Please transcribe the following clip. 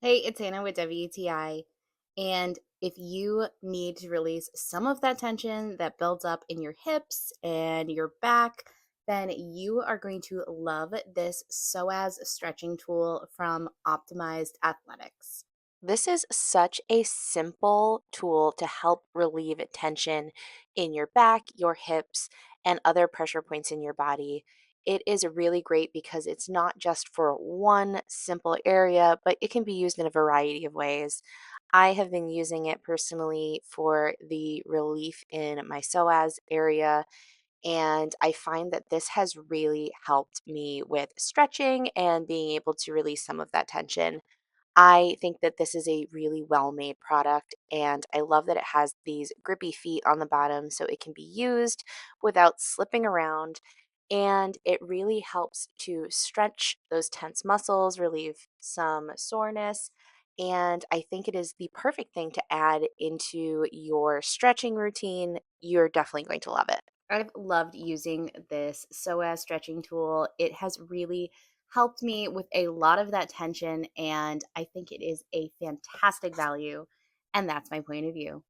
Hey, it's Hannah with WTI. And if you need to release some of that tension that builds up in your hips and your back, then you are going to love this Psoas stretching tool from Optimized Athletics. This is such a simple tool to help relieve tension in your back, your hips, and other pressure points in your body. It is really great because it's not just for one simple area, but it can be used in a variety of ways. I have been using it personally for the relief in my psoas area, and I find that this has really helped me with stretching and being able to release some of that tension. I think that this is a really well-made product, and I love that it has these grippy feet on the bottom so it can be used without slipping around. And it really helps to stretch those tense muscles, relieve some soreness. And I think it is the perfect thing to add into your stretching routine. You're definitely going to love it. I've loved using this psoas stretching tool. It has really helped me with a lot of that tension, and I think it is a fantastic value. And that's my point of view.